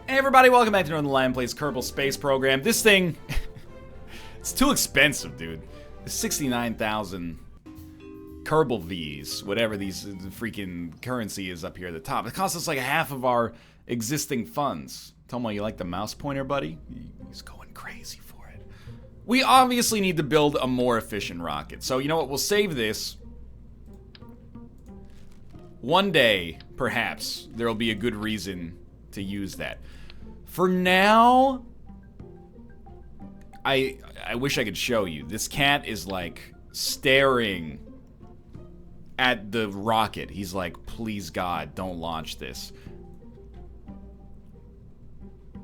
Hey everybody, welcome back to Northernlion plays Kerbal Space Program. This thing, it's too expensive, dude. 69,000 Kerbal Vs, whatever these freaking currency is up here at the top. It costs us like half of our existing funds. Tomo, you like the mouse pointer, buddy? He's going crazy for it. We obviously need to build a more efficient rocket. So you know what, we'll save this. One day, perhaps, there'll be a good reason to use that. For now, I wish I could show you. This cat is like staring at the rocket. He's like, please God, don't launch this.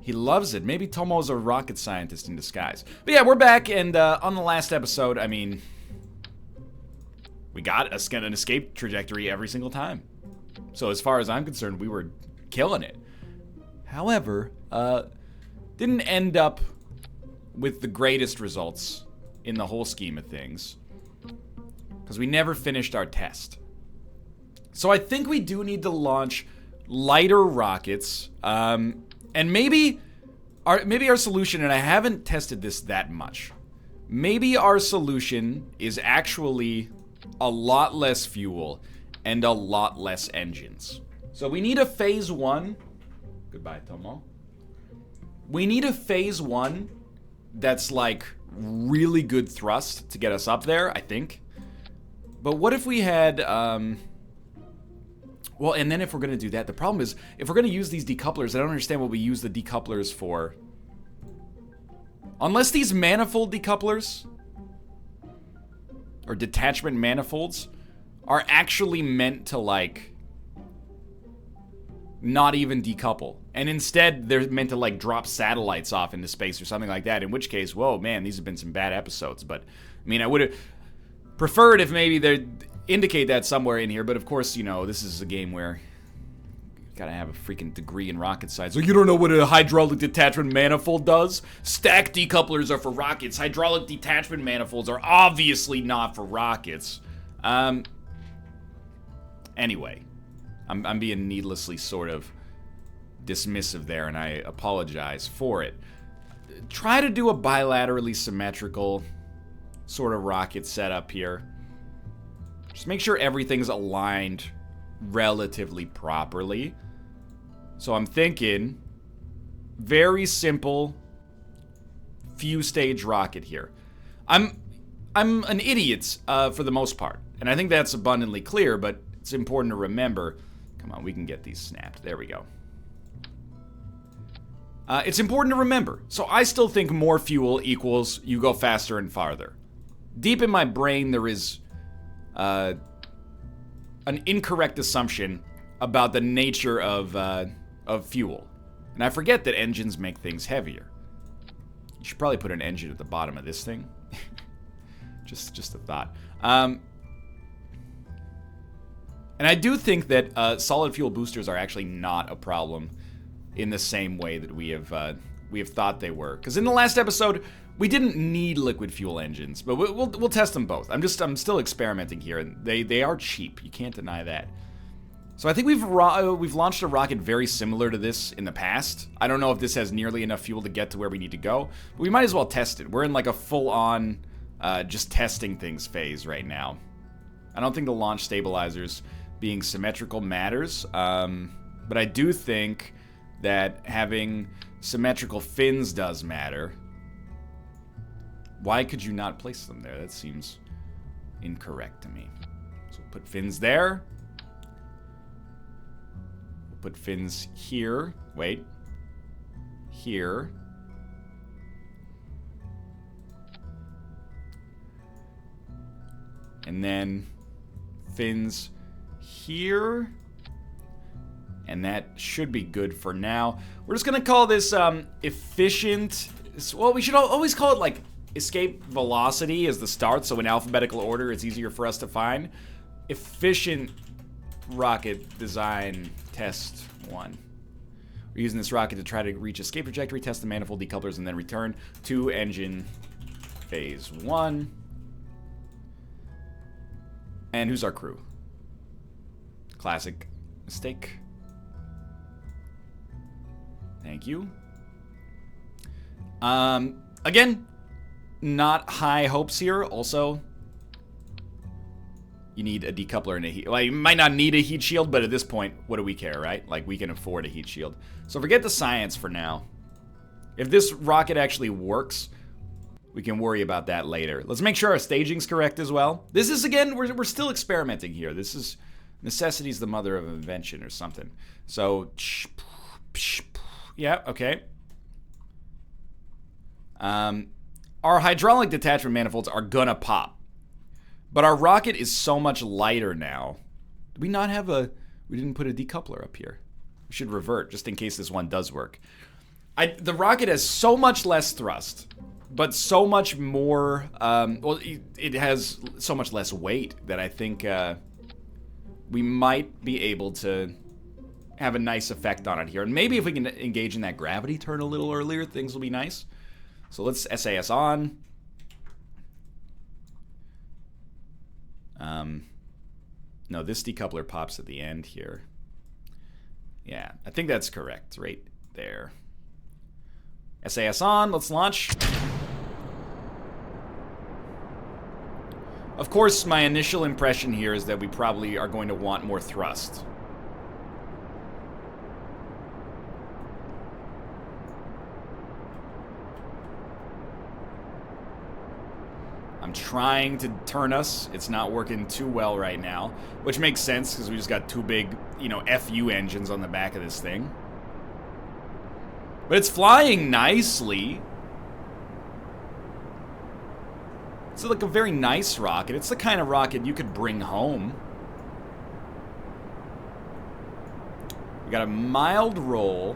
He loves it. Maybe Tomo's a rocket scientist in disguise. But yeah, we're back, and on the last episode, I mean, we got an escape trajectory every single time. So as far as I'm concerned, we were killing it. However, didn't end up with the greatest results in the whole scheme of things, because we never finished our test. So I think we do need to launch lighter rockets, and maybe our solution, and I haven't tested this that much, maybe our solution is actually a lot less fuel and a lot less engines. So we need a phase one. Goodbye, Tomo. We need a phase one that's like really good thrust to get us up there, I think. But what if we had, well, and then if we're gonna do that, the problem is, if we're gonna use these decouplers, I don't understand what we use the decouplers for. Unless these manifold decouplers, or detachment manifolds, are actually meant to, like, not even decouple. And instead, they're meant to, like, drop satellites off into space or something like that. In which case, whoa, man, these have been some bad episodes. But, I mean, I would have preferred if maybe they'd indicate that somewhere in here. But, of course, you know, this is a game where you gotta have a freaking degree in rocket science. So you don't know what a hydraulic detachment manifold does? Stack decouplers are for rockets. Hydraulic detachment manifolds are obviously not for rockets. Anyway, I'm being needlessly sort of dismissive there, and I apologize for it. Try to do a bilaterally symmetrical sort of rocket setup here. Just make sure everything's aligned relatively properly. So I'm thinking very simple few stage rocket here. I'm an idiot for the most part, and I think that's abundantly clear, but it's important to remember. Come on, we can get these snapped. There we go. It's important to remember. So I still think more fuel equals you go faster and farther. Deep in my brain, there is an incorrect assumption about the nature of fuel. And I forget that engines make things heavier. You should probably put an engine at the bottom of this thing. just a thought. And I do think that solid fuel boosters are actually not a problem in the same way that we have thought they were. Because in the last episode, we didn't need liquid fuel engines, but we'll test them both. I'm still experimenting here, and they are cheap. You can't deny that. So I think we've launched a rocket very similar to this in the past. I don't know if this has nearly enough fuel to get to where we need to go, but we might as well test it. We're in like a full-on just testing things phase right now. I don't think the launch stabilizers being symmetrical matters, but I do think that having symmetrical fins does matter. Why could you not place them there? That seems incorrect to me. So we'll put fins there. We'll put fins here. Wait. Here. And then fins here. And that should be good for now. We're just gonna call this efficient. Well, we should always call it like escape velocity as the start, so in alphabetical order it's easier for us to find. Efficient rocket design test 1. We're using this rocket to try to reach escape trajectory, test the manifold decouplers, and then return to engine phase 1. And who's our crew? Classic mistake. Thank you. Again, not high hopes here. Also, you need a decoupler and a heat. Well, you might not need a heat shield, but at this point, what do we care, right? Like, we can afford a heat shield. So forget the science for now. If this rocket actually works, we can worry about that later. Let's make sure our staging's correct as well. This is, again, we're still experimenting here. This is necessity's the mother of invention or something. So, yeah, okay. Our hydraulic detachment manifolds are gonna pop. But our rocket is so much lighter now. Did we not have a... We didn't put a decoupler up here. We should revert, just in case this one does work. The rocket has so much less thrust, but so much more... well, it has so much less weight that I think we might be able to have a nice effect on it here. And maybe if we can engage in that gravity turn a little earlier, things will be nice. So let's SAS on. No, this decoupler pops at the end here. Yeah, I think that's correct, right there. SAS on, let's launch. Of course, my initial impression here is that we probably are going to want more thrust. I'm trying to turn us. It's not working too well right now, which makes sense because we just got two big, you know, FU engines on the back of this thing. But it's flying nicely. It's like a very nice rocket. It's the kind of rocket you could bring home. We got a mild roll.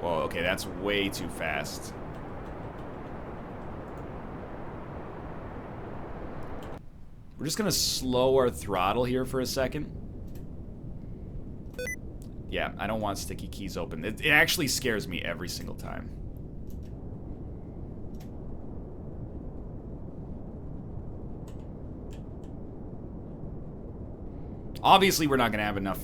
Whoa, okay, that's way too fast. We're just gonna slow our throttle here for a second. Yeah, I don't want sticky keys open. It actually scares me every single time. Obviously, we're not gonna have enough.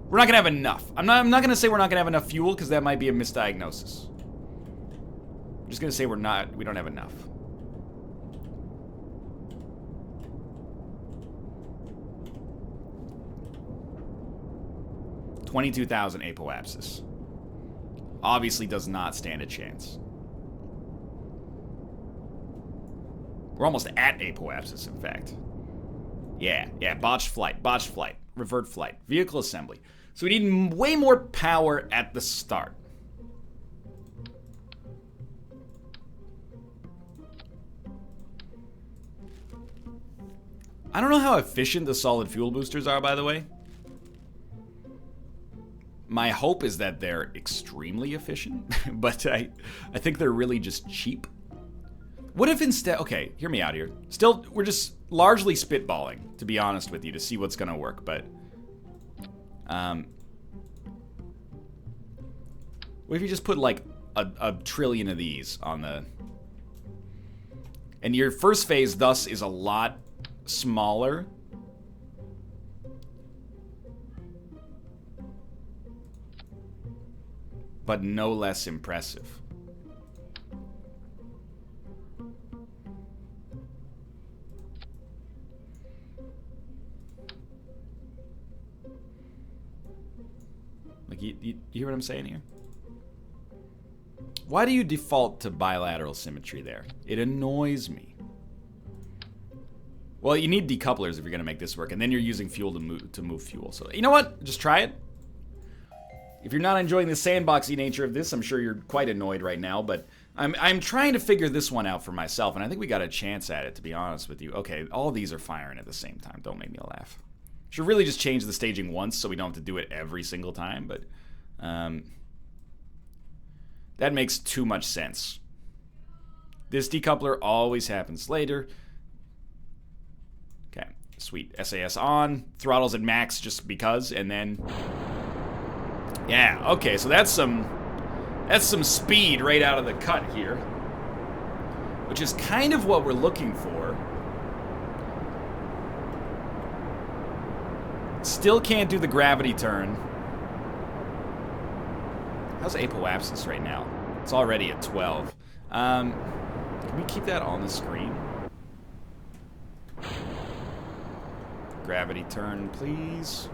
We're not gonna have enough. I'm not gonna say we're not gonna have enough fuel because that might be a misdiagnosis. I'm just gonna say we don't have enough. 22,000 apoapsis. Obviously does not stand a chance. We're almost at apoapsis, in fact. Yeah, botched flight, revert flight, vehicle assembly. So we need way more power at the start. I don't know how efficient the solid fuel boosters are, by the way. My hope is that they're extremely efficient, but I think they're really just cheap. What if instead... Okay, hear me out here. Still, we're just largely spitballing, to be honest with you, to see what's gonna work, but... what if you just put, like, a trillion of these on the... And your first phase, thus, is a lot smaller... but no less impressive. Like, you hear what I'm saying here? Why do you default to bilateral symmetry there? It annoys me. Well, you need decouplers if you're gonna make this work, and then you're using fuel to move fuel. So, you know what? Just try it. If you're not enjoying the sandboxy nature of this, I'm sure you're quite annoyed right now, but I'm trying to figure this one out for myself, and I think we got a chance at it, to be honest with you. Okay, all these are firing at the same time. Don't make me laugh. Should really just change the staging once so we don't have to do it every single time, but that makes too much sense. This decoupler always happens later. Okay, sweet. SAS on. Throttles at max just because, and then... Yeah, okay, so that's some speed right out of the cut here. Which is kind of what we're looking for. Still can't do the gravity turn. How's apoapsis right now? It's already at 12. Can we keep that on the screen? Gravity turn, please.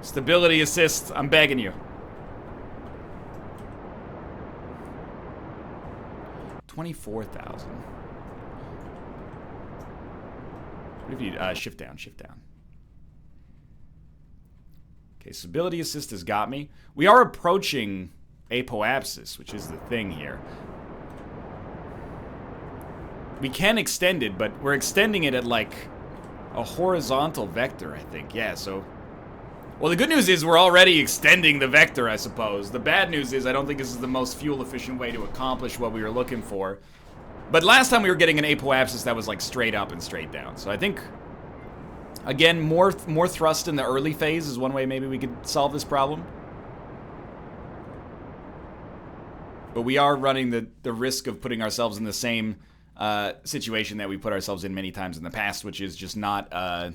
Stability assist, I'm begging you. 24,000. What if you shift down, shift down. Okay, stability assist has got me. We are approaching apoapsis, which is the thing here. We can extend it, but we're extending it at like a horizontal vector, I think. Yeah, so... Well, the good news is we're already extending the vector, I suppose. The bad news is I don't think this is the most fuel-efficient way to accomplish what we were looking for. But last time we were getting an apoapsis that was like straight up and straight down. So I think, again, more thrust in the early phase is one way maybe we could solve this problem. But we are running the risk of putting ourselves in the same situation that we put ourselves in many times in the past, which is just not...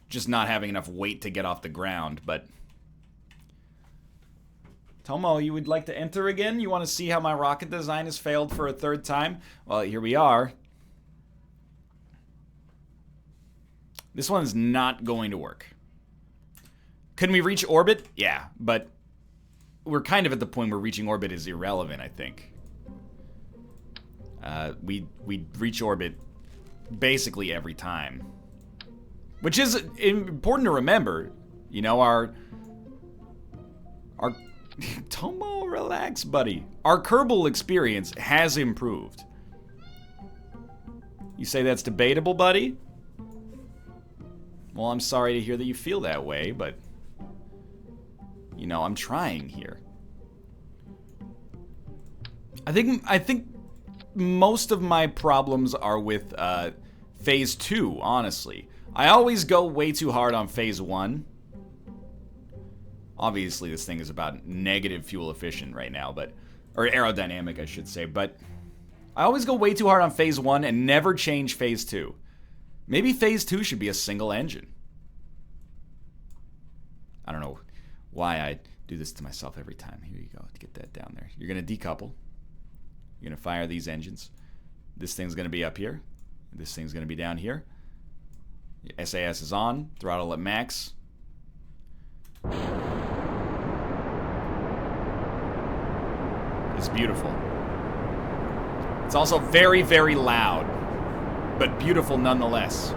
just not having enough weight to get off the ground, but... Tomo, you would like to enter again? You want to see how my rocket design has failed for a third time? Well, here we are. This one's not going to work. Can we reach orbit? Yeah, but we're kind of at the point where reaching orbit is irrelevant, I think. We reach orbit basically every time. Which is important to remember. You know, our Tomo, relax, buddy. Our Kerbal experience has improved. You say that's debatable, buddy? Well, I'm sorry to hear that you feel that way, but... You know, I'm trying here. I think most of my problems are with Phase 2, honestly. I always go way too hard on Phase 1. Obviously, this thing is about negative fuel efficient right now, but... Or aerodynamic, I should say, but... I always go way too hard on Phase 1 and never change Phase 2. Maybe Phase 2 should be a single engine. I don't know why I do this to myself every time. Here you go, get that down there. You're going to decouple. You're going to fire these engines. This thing's going to be up here. This thing's going to be down here. SAS is on. Throttle at max. It's beautiful. It's also very, very loud, but beautiful nonetheless.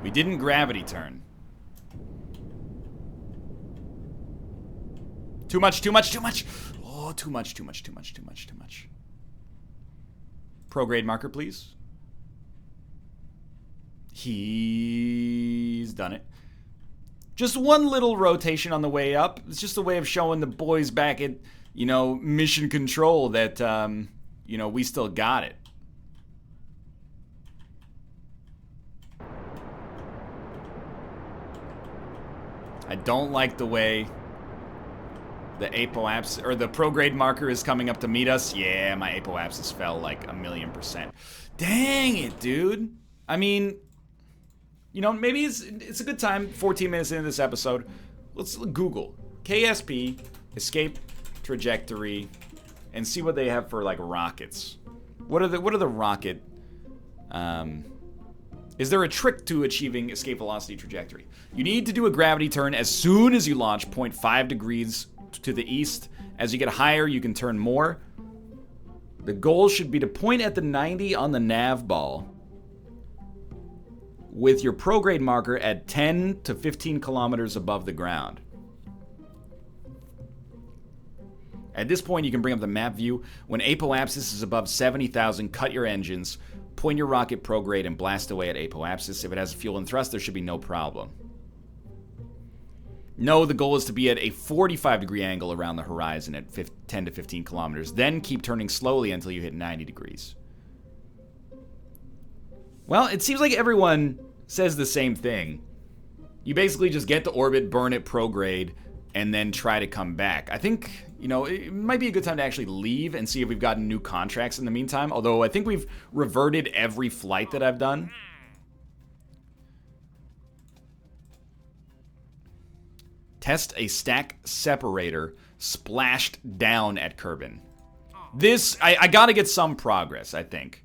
We didn't gravity turn. Too much, too much, too much. Oh, too much, too much, too much, too much, too much. Prograde marker, please. He's done it. Just one little rotation on the way up. It's just a way of showing the boys back at, you know, mission control that, you know, we still got it. I don't like the way the apoapsis, or the prograde marker is coming up to meet us. Yeah, my apoapsis fell like 1,000,000%. Dang it, dude. I mean, you know, maybe it's a good time, 14 minutes into this episode. Let's Google KSP, escape trajectory, and see what they have for like rockets. What are the rocket, is there a trick to achieving escape velocity trajectory? You need to do a gravity turn as soon as you launch, 0.5 degrees to the east. As you get higher, you can turn more. The goal should be to point at the 90 on the nav ball with your prograde marker at 10 to 15 kilometers above the ground. At this point, you can bring up the map view. When apoapsis is above 70,000, cut your engines, point your rocket prograde, and blast away at apoapsis. If it has fuel and thrust, there should be no problem. No, the goal is to be at a 45-degree angle around the horizon at 10 to 15 kilometers. Then keep turning slowly until you hit 90 degrees. Well, it seems like everyone says the same thing. You basically just get to orbit, burn it, prograde, and then try to come back. I think, it might be a good time to actually leave and see if we've gotten new contracts in the meantime. Although I think we've reverted every flight that I've done. Test a stack separator splashed down at Kerbin. This, I gotta get some progress, I think.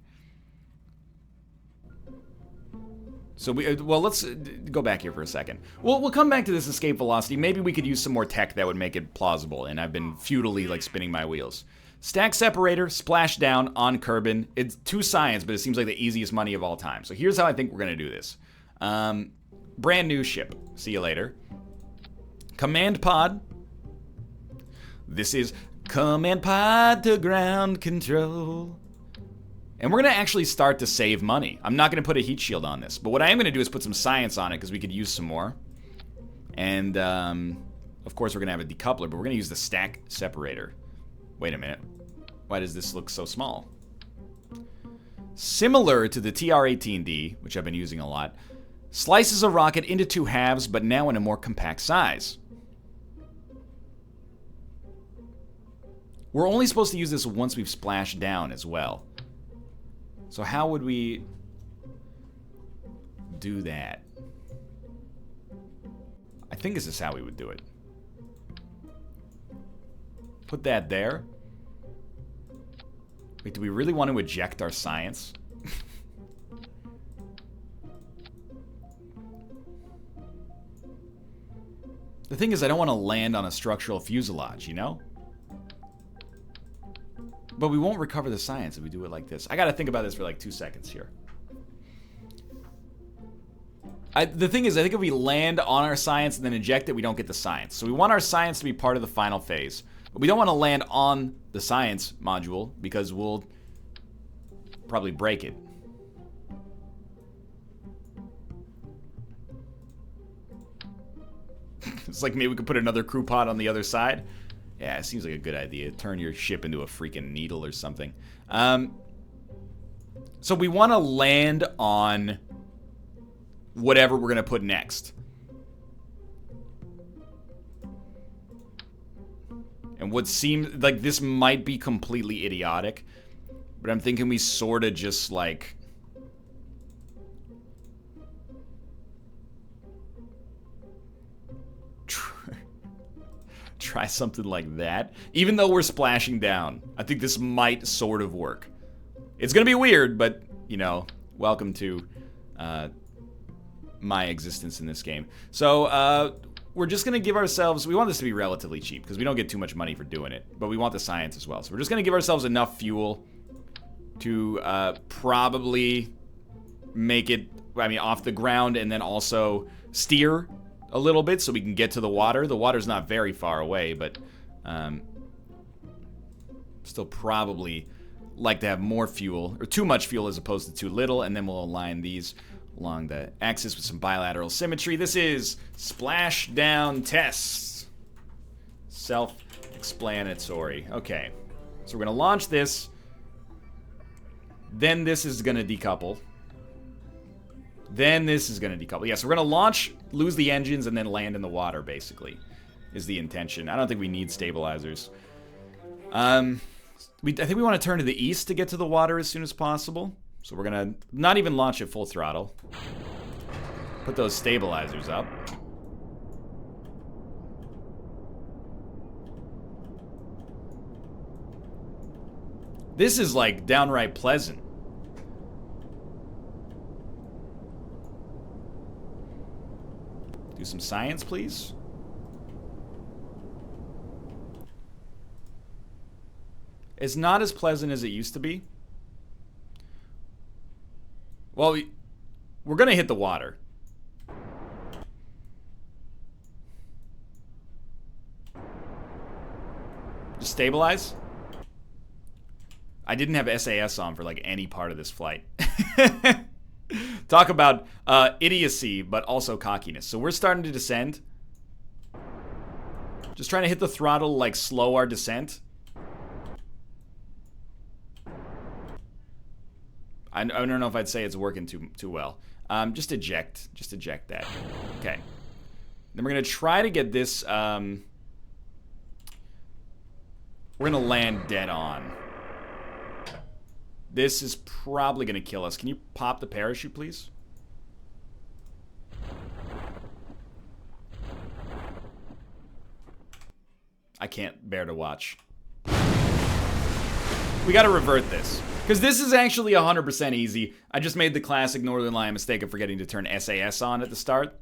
So let's go back here for a second. We'll come back to this escape velocity. Maybe we could use some more tech that would make it plausible, and I've been futilely spinning my wheels. Stack separator, splash down on Kerbin. It's 2 science, but it seems like the easiest money of all time. So here's how I think we're gonna do this. Brand new ship. See you later. Command pod. This is command pod to ground control. And we're going to actually start to save money. I'm not going to put a heat shield on this. But what I am going to do is put some science on it because we could use some more. And, of course, we're going to have a decoupler, but we're going to use the stack separator. Wait a minute. Why does this look so small? Similar to the TR-18D, which I've been using a lot, slices a rocket into 2 halves, but now in a more compact size. We're only supposed to use this once we've splashed down as well. So how would we do that? I think this is how we would do it. Put that there. Wait, do we really want to eject our science? The thing is, I don't want to land on a structural fuselage, But we won't recover the science if we do it like this. I gotta think about this for 2 seconds here. The thing is, I think if we land on our science and then eject it, we don't get the science. So we want our science to be part of the final phase. But we don't want to land on the science module because we'll probably break it. It's like maybe we could put another crew pod on the other side. Yeah, it seems like a good idea. Turn your ship into a freaking needle or something. So we want to land on whatever we're going to put next. And what seems like this might be completely idiotic, but I'm thinking we sort of just try something like that. Even though we're splashing down, I think this might sort of work. It's gonna be weird, but, welcome to my existence in this game. So, we're just gonna give ourselves, we want this to be relatively cheap, because we don't get too much money for doing it, but we want the science as well. So we're just gonna give ourselves enough fuel to probably make it, off the ground, and then also steer a little bit so we can get to the water. The water's not very far away, but still probably like to have more fuel, or too much fuel as opposed to too little, and then we'll align these along the axis with some bilateral symmetry. This is Splashdown Tests. Self-explanatory. Okay, so we're gonna launch this, then this is gonna decouple. Then this is going to decouple. Yeah, so we're going to launch, lose the engines, and then land in the water, basically, is the intention. I don't think we need stabilizers. I think we want to turn to the east to get to the water as soon as possible. So we're going to not even launch at full throttle. Put those stabilizers up. This is, downright pleasant. Do some science, please. It's not as pleasant as it used to be. Well, we're gonna hit the water. Just stabilize. I didn't have SAS on for any part of this flight. Talk about idiocy, but also cockiness. So we're starting to descend. Just trying to hit the throttle, like, slow our descent. I don't know if I'd say it's working too well. Just eject. Just eject that. Okay. Then we're going to try to get this... we're going to land dead on. This is probably going to kill us. Can you pop the parachute, please? I can't bear to watch. We gotta revert this. Because this is actually 100% easy. I just made the classic Northernlion mistake of forgetting to turn SAS on at the start.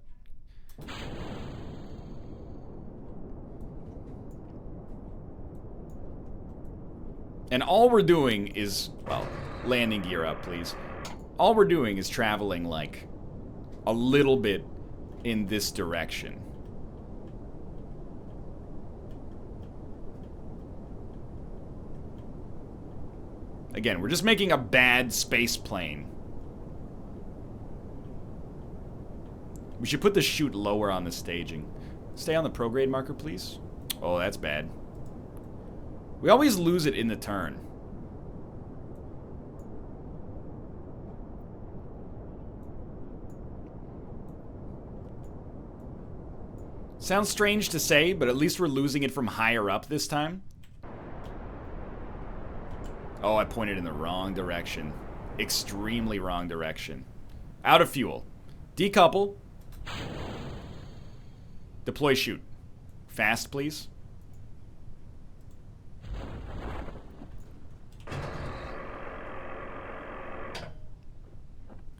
And all we're doing is, well, landing gear up, please. All we're doing is traveling, like, a little bit in this direction. Again, we're just making a bad space plane. We should put the chute lower on the staging. Stay on the prograde marker, please. Oh, that's bad. We always lose it in the turn. Sounds strange to say, but at least we're losing it from higher up this time. Oh, I pointed in the wrong direction. Extremely wrong direction. Out of fuel. Decouple. Deploy chute. Fast, please.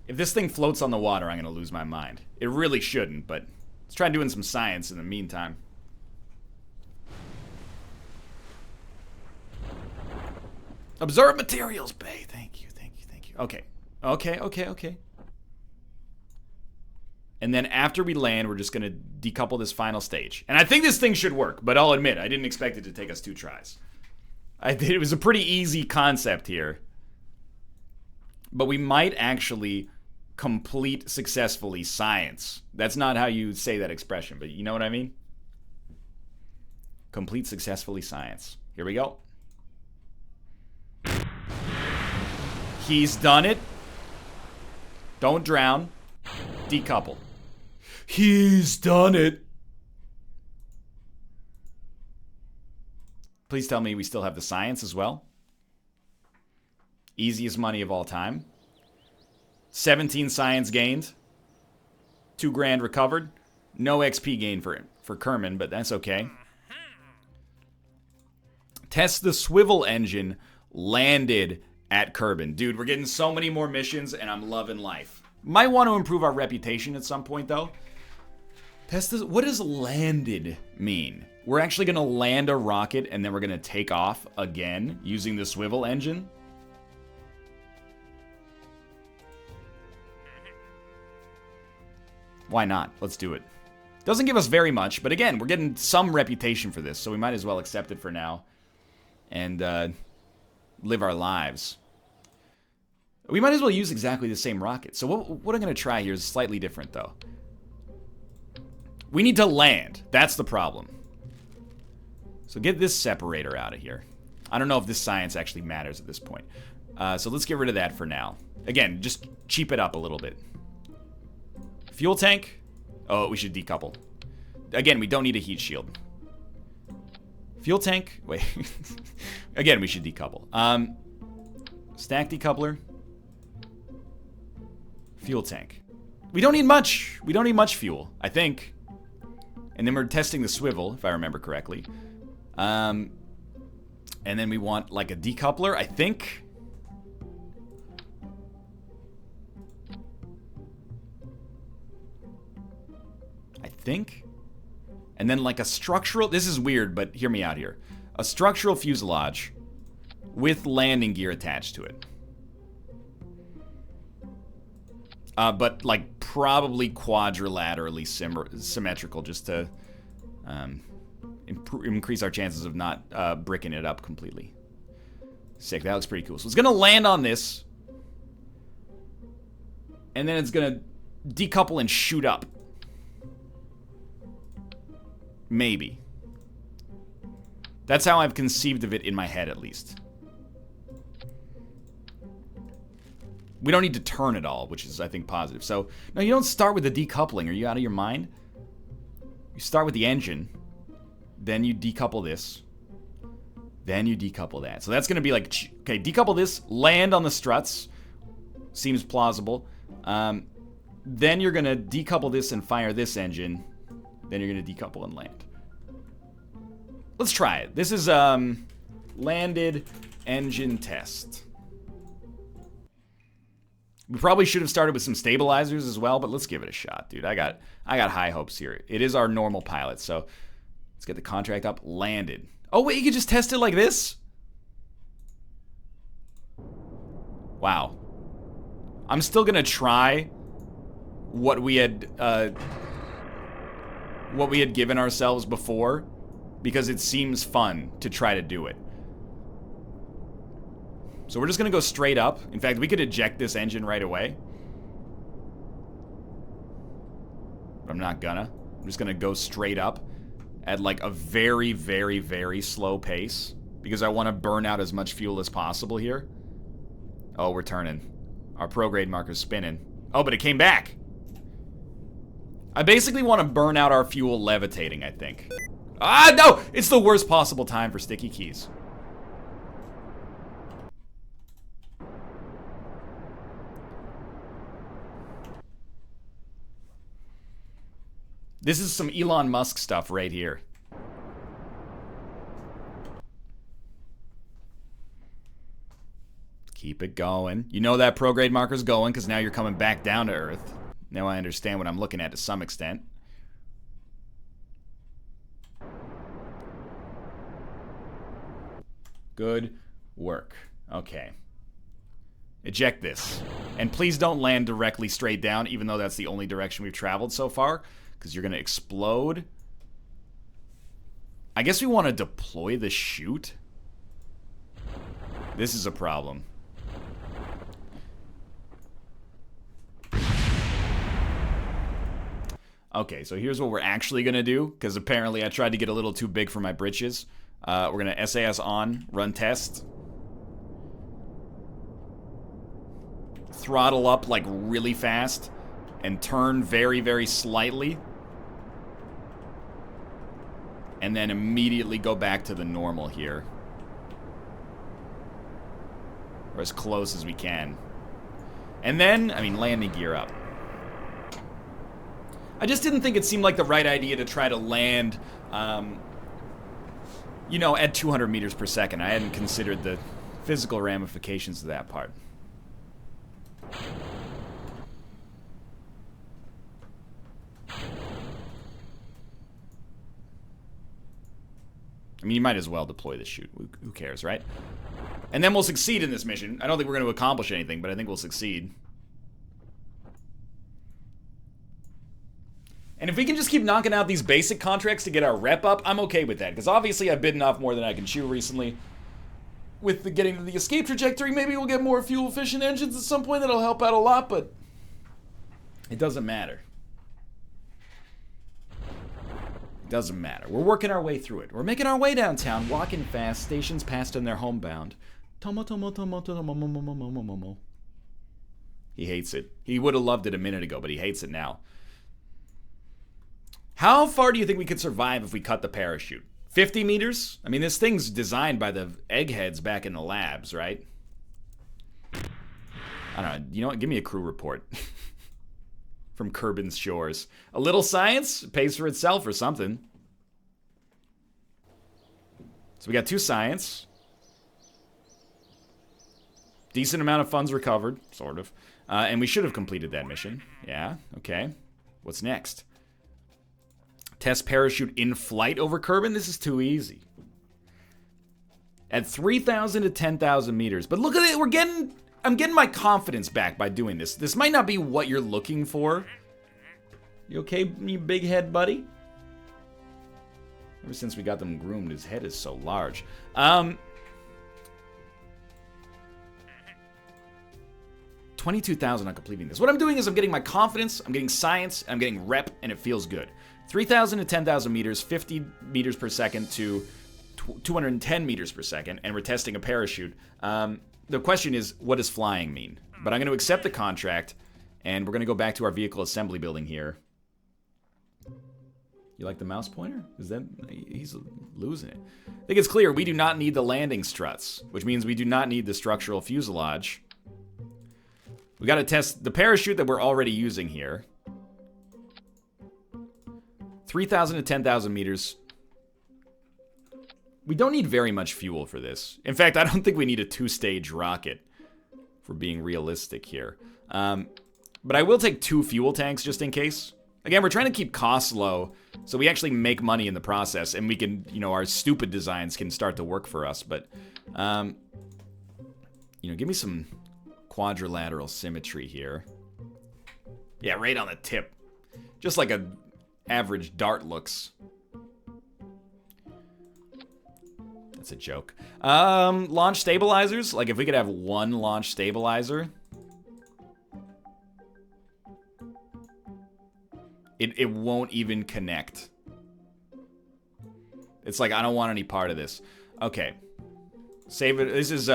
If this thing floats on the water, I'm going to lose my mind. It really shouldn't, but let's try doing some science in the meantime. Observe materials bay. Thank you, thank you, thank you. Okay. Okay. And then after we land, we're just going to decouple this final stage. And I think this thing should work, but I'll admit, I didn't expect it to take us 2 tries. It was a pretty easy concept here. But we might actually complete successfully science. That's not how you say that expression, but you know what I mean? Complete successfully science. Here we go. He's done it. Don't drown. Decouple. He's done it. Please tell me we still have the science as well. Easiest money of all time. 17 science gained. 2 grand recovered. No XP gain for Kerman, but that's okay. Test the swivel engine. Landed at Kerbin. Dude, we're getting so many more missions, and I'm loving life. Might want to improve our reputation at some point, though. Test this. What does landed mean? We're actually going to land a rocket, and then we're going to take off again using the swivel engine? Why not? Let's do it. Doesn't give us very much, but again, we're getting some reputation for this, so we might as well accept it for now. And, live our lives. We might as well use exactly the same rocket. So what I'm going to try here is slightly different, though. We need to land. That's the problem. So get this separator out of here. I don't know if this science actually matters at this point. So let's get rid of that for now. Again, just cheap it up a little bit. Fuel tank. Oh, we should decouple. Again, we don't need a heat shield. Fuel tank. Wait. Again, we should decouple. Stack decoupler. Fuel tank. We don't need much. We don't need much fuel, I think. And then we're testing the swivel, if I remember correctly. And then we want, like, a decoupler, I think. And then, like, a structural... This is weird, but hear me out here. A structural fuselage with landing gear attached to it. But, like, probably quadrilaterally symmetrical, just to increase our chances of not bricking it up completely. Sick, that looks pretty cool. So it's going to land on this. And then it's going to decouple and shoot up. Maybe. That's how I've conceived of it in my head, at least. We don't need to turn at all, which is, I think, positive. So, no, you don't start with the decoupling. Are you out of your mind? You start with the engine. Then you decouple this. Then you decouple that. So that's going to be like, okay, decouple this, land on the struts. Seems plausible. Then you're going to decouple this and fire this engine. Then you're going to decouple and land. Let's try it. This is landed engine test. We probably should have started with some stabilizers as well, but let's give it a shot, dude. I got high hopes here. It is our normal pilot, so let's get the contract up. Landed. Oh, wait, you could just test it like this? Wow. I'm still gonna try what we had given ourselves before, because it seems fun to try to do it. So we're just gonna go straight up. In fact, we could eject this engine right away. But I'm not gonna. I'm just gonna go straight up at like a very, very, very slow pace, because I want to burn out as much fuel as possible here. Oh, we're turning. Our prograde marker's spinning. Oh, but it came back. I basically want to burn out our fuel levitating, I think. Ah, no! It's the worst possible time for sticky keys. This is some Elon Musk stuff right here. Keep it going. You know that prograde marker's going because now you're coming back down to Earth. Now I understand what I'm looking at to some extent. Good work. Okay. Eject this. And please don't land directly straight down, even though that's the only direction we've traveled so far, because you're going to explode. I guess we want to deploy the chute. This is a problem. Okay, so here's what we're actually going to do, because apparently I tried to get a little too big for my britches. We're going to SAS on, run test. Throttle up like really fast, and turn very, very slightly. And then immediately go back to the normal here. Or as close as we can. And then, I mean, landing gear up. I just didn't think it seemed like the right idea to try to land, you know, at 200 meters per second. I hadn't considered the physical ramifications of that part. I mean, you might as well deploy the chute. Who cares, right? And then we'll succeed in this mission. I don't think we're going to accomplish anything, but I think we'll succeed. And if we can just keep knocking out these basic contracts to get our rep up, I'm okay with that. Because obviously I've bitten off more than I can chew recently. With the getting to the escape trajectory, maybe we'll get more fuel-efficient engines at some point. That'll help out a lot, but it doesn't matter. Doesn't matter. We're working our way through it. We're making our way downtown, walking fast, stations passed and they're homebound. He hates it. He would have loved it a minute ago, but he hates it now. How far do you think we could survive if we cut the parachute? 50 meters? I mean, this thing's designed by the eggheads back in the labs, right? I don't know. You know what? Give me a crew report. From Kerbal Shores. A little science pays for itself or something. So we got 2 science. Decent amount of funds recovered, sort of. And we should have completed that mission. Yeah, okay. What's next? Test parachute in flight over Kerbal? This is too easy. At 3,000 to 10,000 meters. But look at it, I'm getting my confidence back by doing this. This might not be what you're looking for. You okay, you big head buddy? Ever since we got them groomed, his head is so large. 22,000 on completing this. What I'm doing is I'm getting my confidence, I'm getting science, I'm getting rep, and it feels good. 3,000 to 10,000 meters, 50 meters per second to 210 meters per second, and we're testing a parachute. The question is, what does flying mean? But I'm going to accept the contract, and we're going to go back to our vehicle assembly building here. You like the mouse pointer? Is that... He's losing it. I think it's clear we do not need the landing struts, which means we do not need the structural fuselage. We got to test the parachute that we're already using here. 3,000 to 10,000 meters. We don't need very much fuel for this. In fact, I don't think we need a 2-stage rocket, if we're being realistic here. But I will take 2 fuel tanks just in case. Again, we're trying to keep costs low, so we actually make money in the process, and we can, you know, our stupid designs can start to work for us. But, you know, give me some quadrilateral symmetry here. Yeah, right on the tip. Just like a average dart looks. That's a joke. Launch stabilizers. Like, if we could have 1 launch stabilizer. It won't even connect. It's like, I don't want any part of this. Okay. Save it. This is,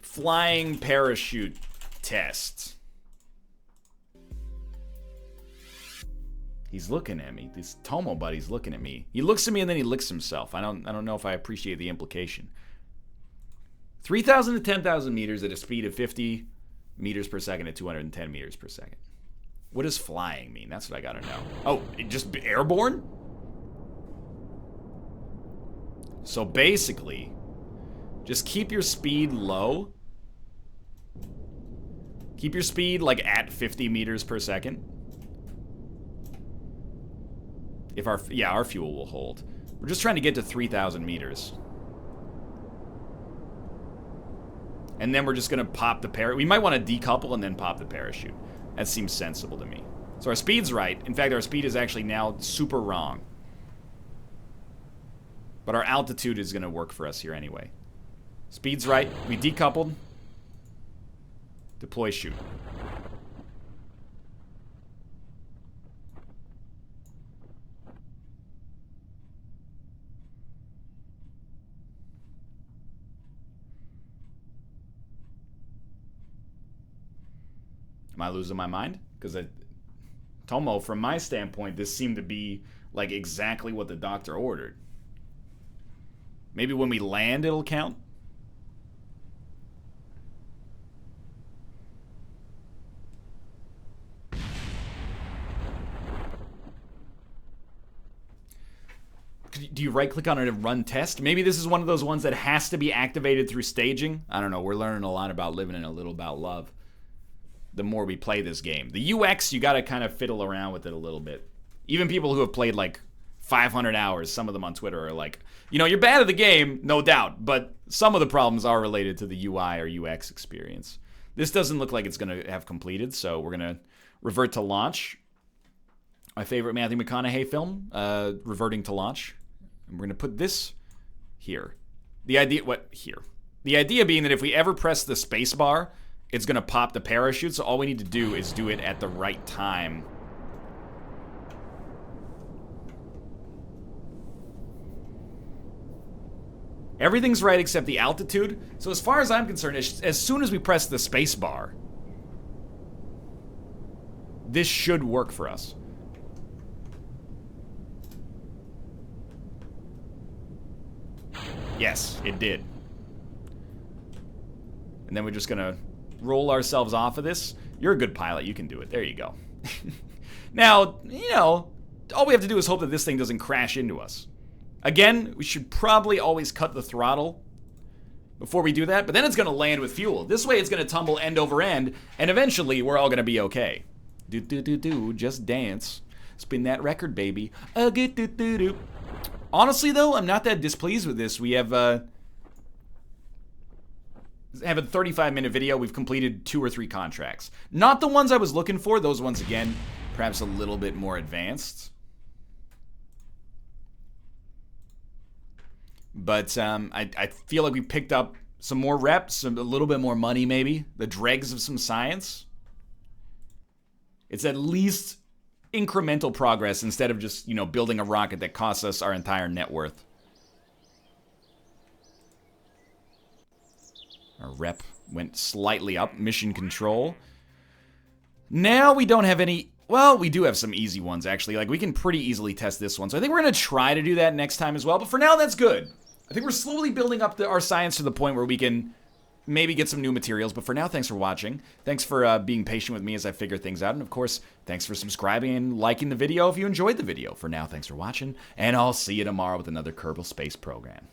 flying parachute test. He's looking at me. This Tomo buddy's looking at me. He looks at me and then he licks himself. I don't know if I appreciate the implication. 3,000 to 10,000 meters at a speed of 50 meters per second at 210 meters per second. What does flying mean? That's what I gotta know. Oh, just airborne? So basically, just keep your speed low. Keep your speed like at 50 meters per second. If our fuel will hold. We're just trying to get to 3,000 meters. And then we're just gonna pop the parachute. We might want to decouple and then pop the parachute. That seems sensible to me. So our speed's right. In fact, our speed is actually now super wrong. But our altitude is gonna work for us here anyway. Speed's right. We decoupled. Deploy shoot. Am I losing my mind? Because Tomo, from my standpoint, this seemed to be like exactly what the doctor ordered. Maybe when we land, it'll count? Do you right-click on it and run test? Maybe this is one of those ones that has to be activated through staging. I don't know. We're learning a lot about living and a little about love the more we play this game. The UX, you gotta kind of fiddle around with it a little bit. Even people who have played like 500 hours, some of them on Twitter are like, you know, you're bad at the game, no doubt, but some of the problems are related to the UI or UX experience. This doesn't look like it's gonna have completed, so we're gonna revert to launch. My favorite Matthew McConaughey film, reverting to launch. And we're gonna put this here. The idea being that if we ever press the space bar, it's going to pop the parachute, so all we need to do is do it at the right time. Everything's right except the altitude. So as far as I'm concerned, as soon as we press the space bar, this should work for us. Yes, it did. And then we're just going to roll ourselves off of this. You're a good pilot. You can do it. There you go. Now, you know, all we have to do is hope that this thing doesn't crash into us. Again, we should probably always cut the throttle before we do that, but then it's going to land with fuel. This way it's going to tumble end over end, and eventually we're all going to be okay. Do, just dance. Spin that record, baby. Do. Honestly, though, I'm not that displeased with this. We have a 35-minute video. We've completed 2 or 3 contracts. Not the ones I was looking for. Those ones, again, perhaps a little bit more advanced. But I feel like we picked up some more reps, a little bit more money maybe, the dregs of some science. It's at least incremental progress instead of just, you know, building a rocket that costs us our entire net worth. Our rep went slightly up. Mission control. Now we don't have any... Well, we do have some easy ones, actually. Like, we can pretty easily test this one. So I think we're going to try to do that next time as well. But for now, that's good. I think we're slowly building up our science to the point where we can maybe get some new materials. But for now, thanks for watching. Thanks for being patient with me as I figure things out. And, of course, thanks for subscribing and liking the video if you enjoyed the video. For now, thanks for watching. And I'll see you tomorrow with another Kerbal Space Program.